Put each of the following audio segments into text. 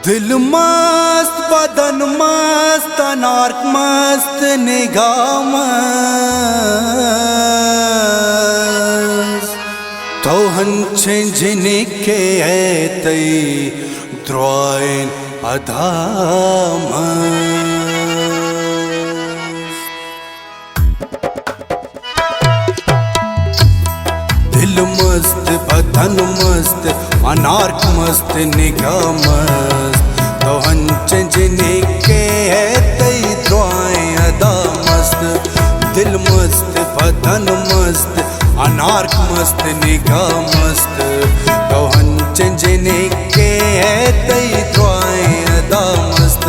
दिल मस्त बदन मस्त अनार्क मस्त निगाह मस्त तो हंचे जिनके ऐतई द्रोइन अधा दिल मस्त बदन मस्त अनार्क मस्त निगाह मस्त तो हंच जिनके ऐतई द्रोइन अदा मस्त दिल मस्त बदन मस्त अनार्क मस्त निगाह मस्त तो हंच जिनके ऐतई द्रोइन अदा मस्त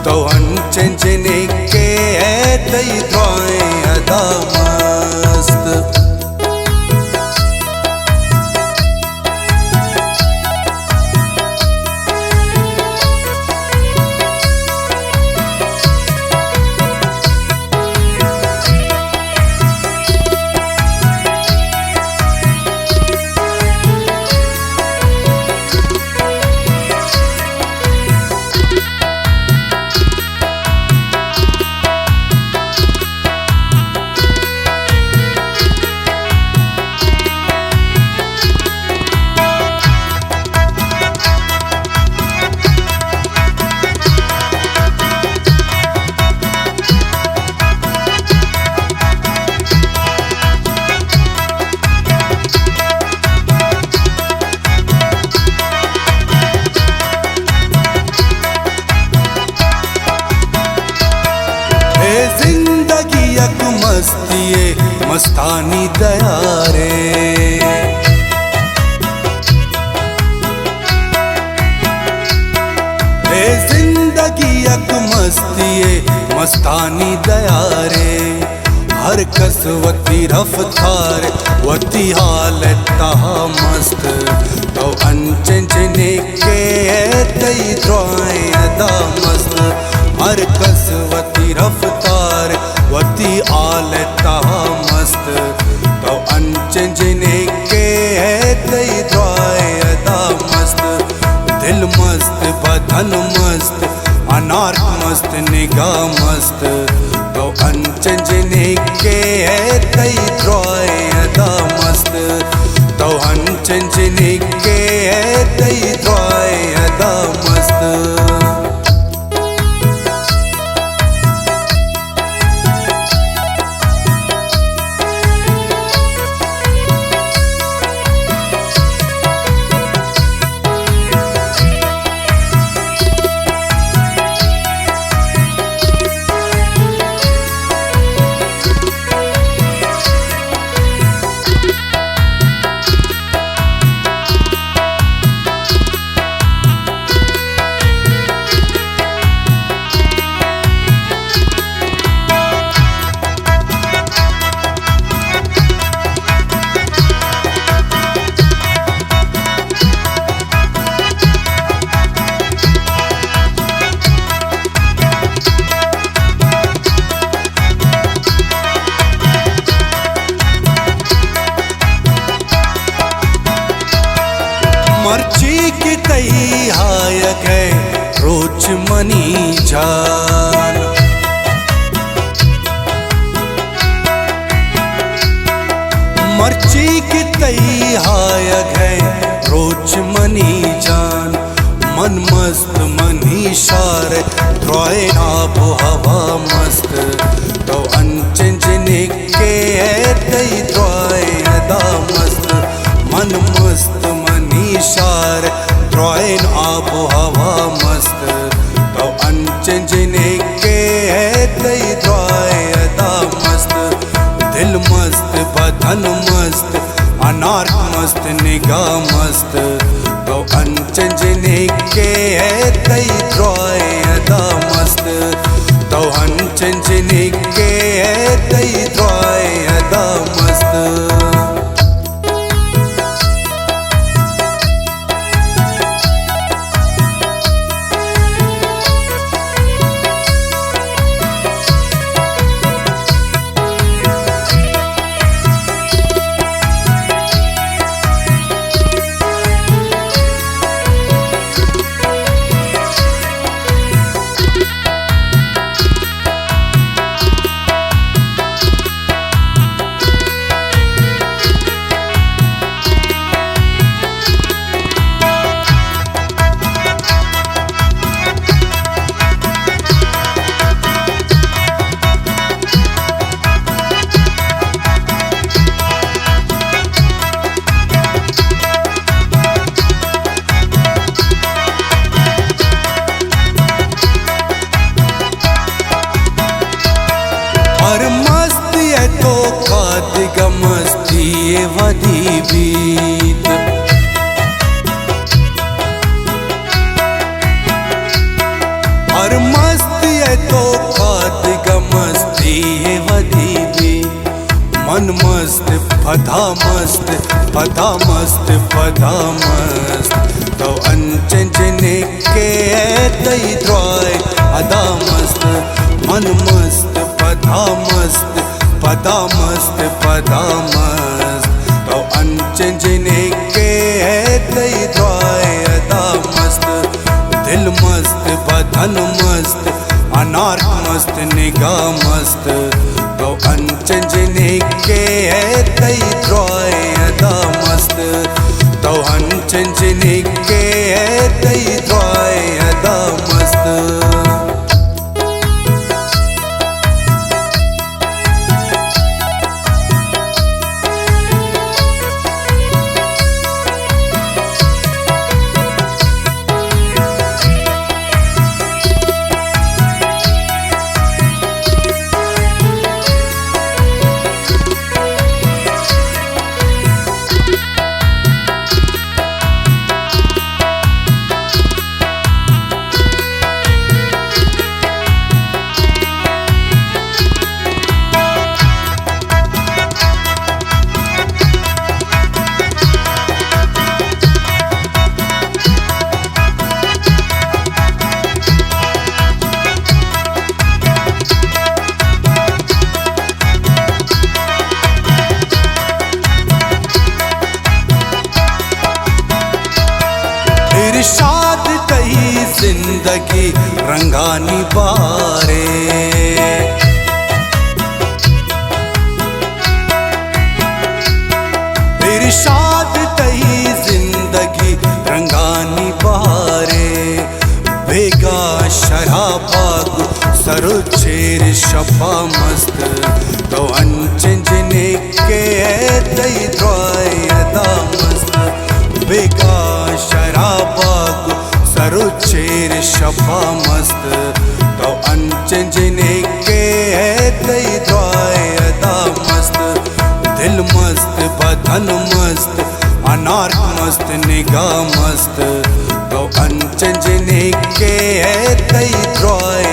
तो हंच जिनके ऐतई द्रोइन अदा मस्त जिंदगी एक मस्तिए मस्तानी दया रे जिंदगी एक मस्तिए मस्तानी दया रे हर कसवती रफ्तार वती हालत तहा मस्त तो अंचन जिनके ऐतई द्रोइन अदा मस्त हर कसवती रफ्तार वती आलत तहा मस्त तो अंचन जिनके ऐतई द्रोइन अदा मस्त दिल मस्त बदन मस्त अनार्क मस्त निगाह मस्त तो अंचन जिनके ऐतई द्रोइन अदा मस्त तो अंचन जिनके ऐतई द्रोइन अदा मस्त मर्ची की तई हायक है रोच मनी जान मर्ची की तई हायक है रोच मनी जान मन मस्त मनी शार द्रोइन आबो हवा मस्त तो अंचन जिनके ऐतई द्रोइन अदा मस्त मन मस्त शार द्रोइन आबो हवा मस्त तो अंचन जिनके ऐतई द्रोइन अदा मस्त दिल मस्त बदन मस्त अनार्क मस्त निगाह मस्त तो अंचन जिनके ऐतई द्रोइन अदा मस्त तो अंचन जिनके ऐतई द्रोइन अदा मस्त पधा मस्त पधा मस्त पधा मस्त तो अंचने के तई द्रोय अदा मस्त मन मस्त पधा मस्त पधा मस्त पधा मस्त तो अंचने के तई द्रोय अदा मस्त दिल मस्त बदन मस्त अनार्क मस्त निगाह मस्त तो अंचने के तई द्रोय अदा मस्त तो अंचने के तई द्रोय अदा मस्त इरशाद कही जिंदगी रंगानी बारे इरशाद कही जिंदगी रंगानी बारे बेगा शराबाग सरुचेर शफा मस्त तो अंचने के तई द्रोय अदा मस्त बेगा शराबाग सरुचेर शफा मस्त तो अंचने के तई द्रोय अदा मस्त दिल मस्त बदन मस्त अनार्क मस्त निगाह मस्त तो अंचने के तई द्रोय